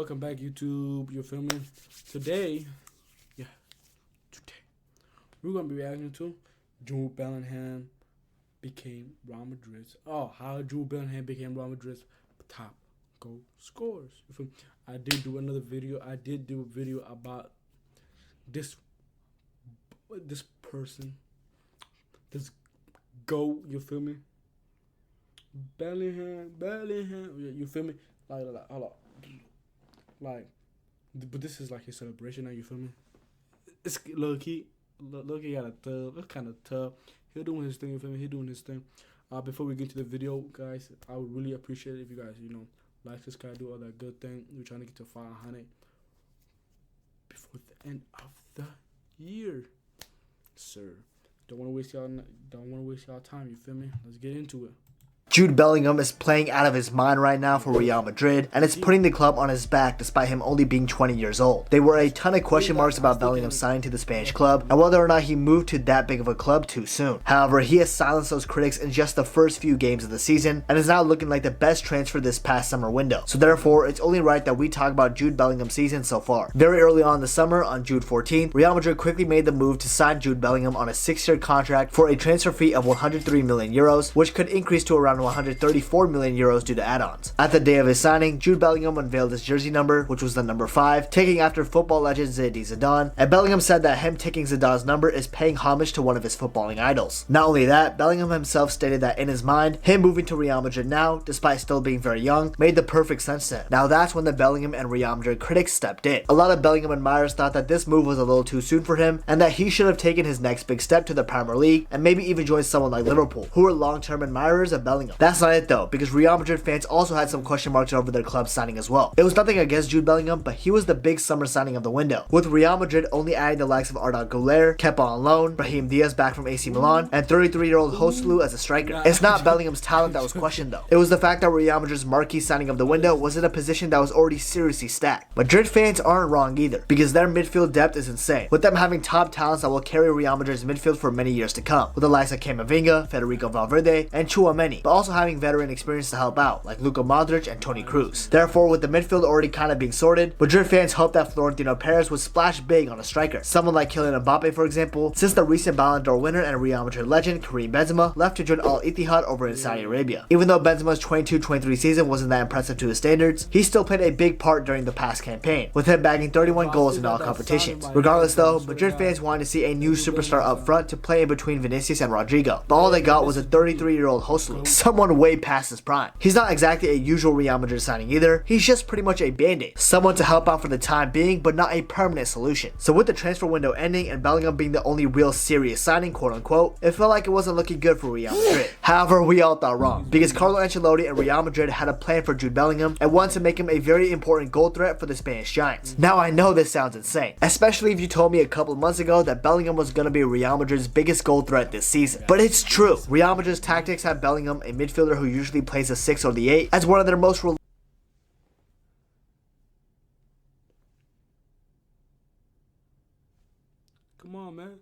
welcome back YouTube, you feel me? Today we're gonna be reacting to Jude Bellingham became Real Madrid's how Jude Bellingham became Real Madrid's top goal scorers. You feel me? I did do a video about this person, this GOAT, you feel me? Bellingham, you feel me? Like, hold up. Like, but this is like a celebration now, you feel me? It's low-key got a tub. It's kind of tough. He's doing his thing, you feel me? He's doing his thing. Before we get to the video, guys, I would really appreciate it if you guys, like, subscribe, do all that good thing. We're trying to get to 500 before the end of the year, sir. Don't want to waste y'all time, you feel me? Let's get into it. Jude Bellingham is playing out of his mind right now for Real Madrid, and it's putting the club on his back despite him only being 20 years old. There were a ton of question marks about Bellingham signing to the Spanish club and whether or not he moved to that big of a club too soon. However, he has silenced those critics in just the first few games of the season and is now looking like the best transfer this past summer window. So therefore, it's only right that we talk about Jude Bellingham's season so far. Very early on in the summer, on June 14th, Real Madrid quickly made the move to sign Jude Bellingham on a 6-year contract for a transfer fee of 103 million euros, which could increase to around 134 million euros due to add-ons. At the day of his signing, Jude Bellingham unveiled his jersey number, which was the number 5, taking after football legend Zinedine Zidane, and Bellingham said that him taking Zidane's number is paying homage to one of his footballing idols. Not only that, Bellingham himself stated that in his mind, him moving to Real Madrid now, despite still being very young, made the perfect sense to him. Now that's when the Bellingham and Real Madrid critics stepped in. A lot of Bellingham admirers thought that this move was a little too soon for him, and that he should have taken his next big step to the Premier League, and maybe even joined someone like Liverpool, who were long-term admirers of Bellingham. That's not it though, because Real Madrid fans also had some question marks over their club signing as well. It was nothing against Jude Bellingham, but he was the big summer signing of the window, with Real Madrid only adding the likes of Arda Güler, Kepa on loan, Brahim Diaz back from AC Milan, and 33-year-old Joselu as a striker. It's not Bellingham's talent that was questioned though. It was the fact that Real Madrid's marquee signing of the window was in a position that was already seriously stacked. Madrid fans aren't wrong either, because their midfield depth is insane, with them having top talents that will carry Real Madrid's midfield for many years to come, with the likes of Camavinga, Federico Valverde, and Tchouaméni, but also having veteran experience to help out, like Luka Modric and Toni Kroos. Therefore, with the midfield already kind of being sorted, Madrid fans hope that Florentino Perez would splash big on a striker, someone like Kylian Mbappe for example, since the recent Ballon d'Or winner and Real Madrid legend Karim Benzema left to join Al Ittihad over in Saudi Arabia. Even though Benzema's 22-23 season wasn't that impressive to his standards, he still played a big part during the past campaign, with him bagging 31 goals in all competitions. Regardless though, Madrid fans wanted to see a new superstar up front to play in between Vinicius and Rodrigo, but all they got was a 33-year-old Joselu, someone way past his prime. He's not exactly a usual Real Madrid signing either, he's just pretty much a band-aid, someone to help out for the time being but not a permanent solution. So with the transfer window ending and Bellingham being the only real serious signing, quote unquote, it felt like it wasn't looking good for Real Madrid. However, we all thought wrong, because Carlo Ancelotti and Real Madrid had a plan for Jude Bellingham and wanted to make him a very important goal threat for the Spanish Giants. Now I know this sounds insane, especially if you told me a couple of months ago that Bellingham was going to be Real Madrid's biggest goal threat this season, but it's true. Real Madrid's tactics have Bellingham, a midfielder who usually plays the 6 or the 8, as one of their most Come on, man.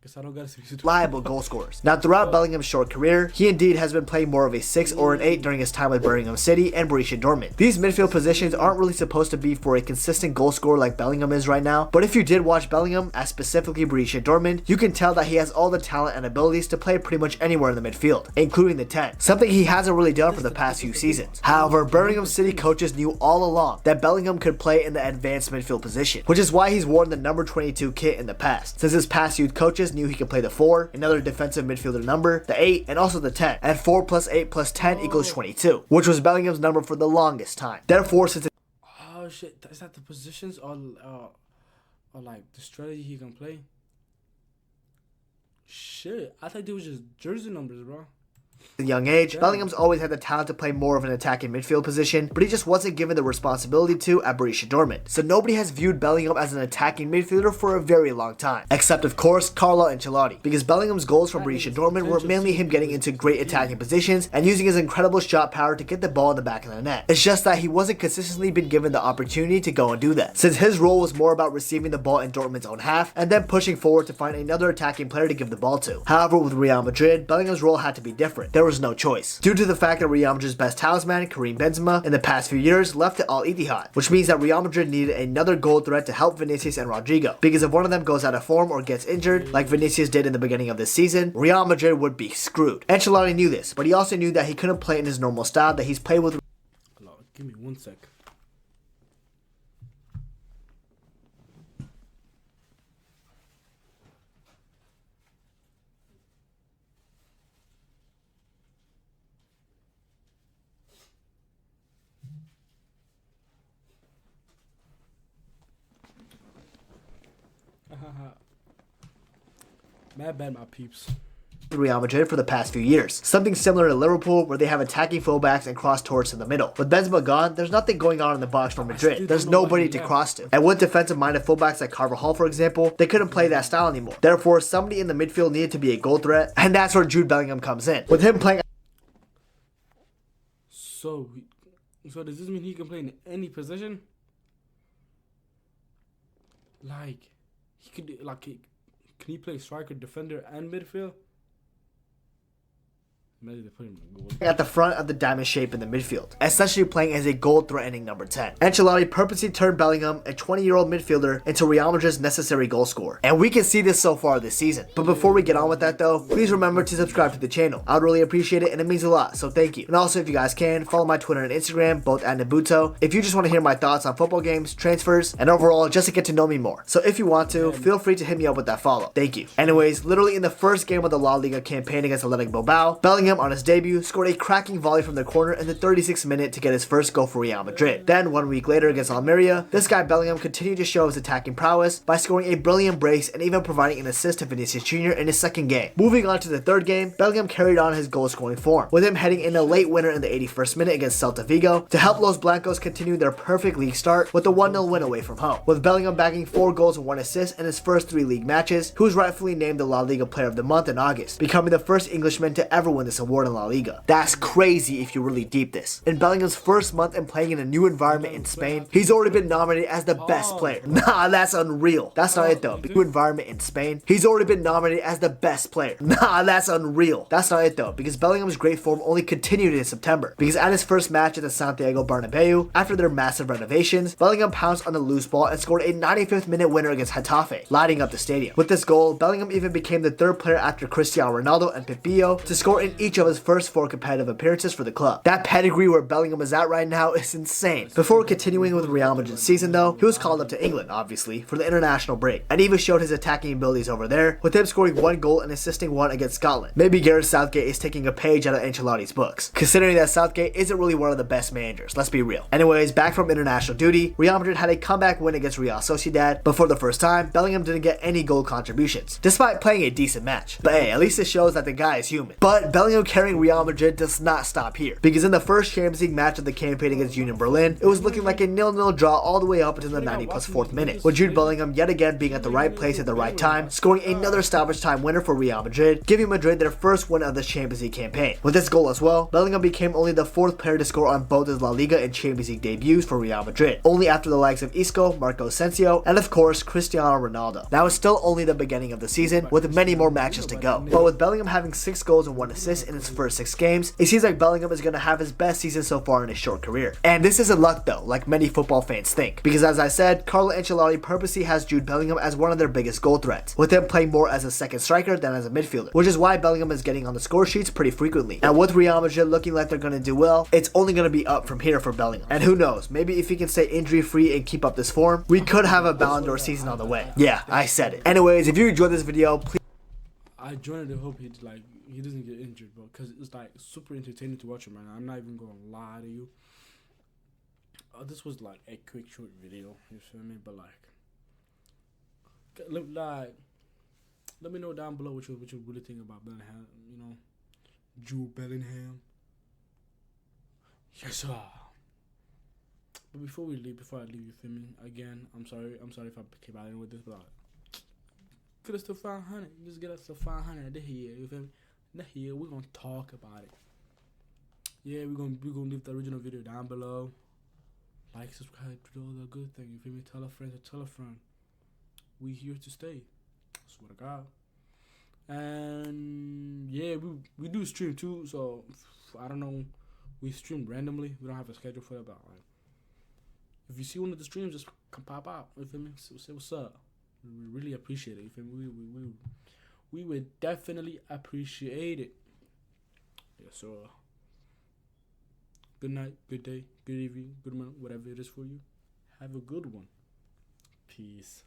Guess I don't gotta see reliable goal scorers. Now throughout Bellingham's short career, he indeed has been playing more of a 6 or an 8 during his time with Birmingham City and Borussia Dortmund. These midfield positions aren't really supposed to be for a consistent goal scorer like Bellingham is right now, but if you did watch Bellingham, as specifically Borussia Dortmund, you can tell that he has all the talent and abilities to play pretty much anywhere in the midfield, including the 10, something he hasn't really done for the past few seasons. However, Birmingham City coaches knew all along that Bellingham could play in the advanced midfield position, which is why he's worn the number 22 kit in the past, since his past youth coaches knew he could play the 4, another defensive midfielder number, the 8, and also the 10, and 4 plus 8 plus 10 equals 22, which was Bellingham's number for the longest time. Therefore, since oh shit, is that the positions or like the strategy he can play? Shit, I thought they was just jersey numbers, bro. a young age, Bellingham's always had the talent to play more of an attacking midfield position, but he just wasn't given the responsibility to at Borussia Dortmund. So nobody has viewed Bellingham as an attacking midfielder for a very long time, except of course Carlo Ancelotti, because Bellingham's goals from Borussia Dortmund were mainly him getting into great attacking positions and using his incredible shot power to get the ball in the back of the net. It's just that he wasn't consistently been given the opportunity to go and do that, since his role was more about receiving the ball in Dortmund's own half and then pushing forward to find another attacking player to give the ball to. However, with Real Madrid, Bellingham's role had to be different. it. There was no choice. Due to the fact that Real Madrid's best talisman, Karim Benzema, in the past few years left at Al Ittihad, which means that Real Madrid needed another goal threat to help Vinicius and Rodrigo, because if one of them goes out of form or gets injured, like Vinicius did in the beginning of this season, Real Madrid would be screwed. Ancelotti knew this, but he also knew that he couldn't play in his normal style that he's played with. Give me 1 sec. Mad bad, my peeps. Real Madrid for the past few years. Something similar to Liverpool, where they have attacking fullbacks and cross towards in the middle. With Benzema gone, there's nothing going on in the box for Madrid. There's nobody to cross to. And with defensive-minded fullbacks like Carvajal, for example, they couldn't play that style anymore. Therefore, somebody in the midfield needed to be a goal threat, and that's where Jude Bellingham comes in. With him playing. So does this mean he can play in any position? Like, he could, like, can he play striker, defender, and midfield? Imagine they put him in goal. At the front of the diamond shape in the midfield, essentially playing as a goal-threatening number 10. Ancelotti purposely turned Bellingham, a 20-year-old midfielder, into Real Madrid's necessary goal scorer. And we can see this so far this season. But before we get on with that though, please remember to subscribe to the channel. I would really appreciate it and it means a lot, so thank you. And also, if you guys can, follow my Twitter and Instagram, both at Nabuto, if you just want to hear my thoughts on football games, transfers, and overall just to get to know me more. So if you want to, feel free to hit me up with that follow. Thank you. Anyways, literally in the first game of the La Liga campaign against Athletic Bilbao, Bellingham on his debut scored a cracking volley from the corner in the 36th minute to get his first goal for Real Madrid. Then 1 week later against Almeria, this guy Bellingham continued to show his attacking prowess by scoring a brilliant brace and even providing an assist to Vinicius Jr. in his second game. Moving on to the third game, Bellingham carried on his goal scoring form, with him heading in a late winner in the 81st minute against Celta Vigo to help Los Blancos continue their perfect league start with a 1-0 win away from home. With Bellingham bagging 4 goals and 1 assist in his first 3 league matches, he was rightfully named the La Liga Player of the Month in August, becoming the first Englishman to ever win this award in La Liga. That's crazy if you really deep this. In Bellingham's first month and playing in a new environment in Spain, he's already been nominated as the best player. Nah, that's unreal. That's not it though. New environment in Spain, he's already been nominated as the best player. Nah, that's unreal. That's not it though, because Bellingham's great form only continued in September, because at his first match at the Santiago Bernabeu, after their massive renovations, Bellingham pounced on the loose ball and scored a 95th minute winner against Getafe, lighting up the stadium. With this goal, Bellingham even became the 3rd player after Cristiano Ronaldo and Pipillo to score in each of his first 4 competitive appearances for the club. That pedigree where Bellingham is at right now is insane. Before continuing with Real Madrid's season though, he was called up to England, obviously, for the international break, and even showed his attacking abilities over there, with him scoring 1 goal and assisting 1 against Scotland. Maybe Gareth Southgate is taking a page out of Ancelotti's books, considering that Southgate isn't really one of the best managers, let's be real. Anyways, back from international duty, Real Madrid had a comeback win against Real Sociedad, but for the first time, Bellingham didn't get any goal contributions, despite playing a decent match. But hey, at least it shows that the guy is human. But Bellingham carrying Real Madrid does not stop here, because in the first Champions League match of the campaign against Union Berlin, it was looking like a 0-0 draw all the way up until the 90+ 4th minute, with Jude Bellingham yet again being at the right place at the right time, scoring another stoppage time winner for Real Madrid, giving Madrid their first win of the Champions League campaign. With this goal as well, Bellingham became only the 4th player to score on both his La Liga and Champions League debuts for Real Madrid, only after the likes of Isco, Marco Asensio, and of course Cristiano Ronaldo. Now it's still only the beginning of the season, with many more matches to go, but with Bellingham having 6 goals and 1 assist in his first 6 games, it seems like Bellingham is going to have his best season so far in his short career. And this isn't luck though, like many football fans think, because as I said, Carlo Ancelotti purposely has Jude Bellingham as one of their biggest goal threats, with him playing more as a second striker than as a midfielder, which is why Bellingham is getting on the score sheets pretty frequently. And with Real Madrid looking like they're going to do well, it's only going to be up from here for Bellingham. And who knows, maybe if he can stay injury free and keep up this form, we could have a Ballon d'Or season on the way. Yeah, I said it. Anyways, if you enjoyed this video, please. I joined to hope he doesn't get injured, bro, because it's like super entertaining to watch him right now. I'm not even gonna lie to you. This was like a quick short video, you feel me? But let me know down below what you really think about Bellingham. You know, Jude Bellingham. Yes, sir. But before I leave, you feel me? Again, I'm sorry if I keep out with this, but get us to 500. Just get us to 500 this year, you feel me? Next year we're gonna talk about it. Yeah, we're gonna leave the original video down below. Like, subscribe, do all the good thing, you feel me? Tell a friend to tell a friend. We here to stay. I swear to God. And yeah, we do stream too. So I don't know. We stream randomly. We don't have a schedule for it, but like, if you see one of the streams, just come pop out. You feel me? Say what's up. We really appreciate it. You feel me? We would definitely appreciate it. Yeah. So good night, good day, good evening, good morning, whatever it is for you. Have a good one. Peace.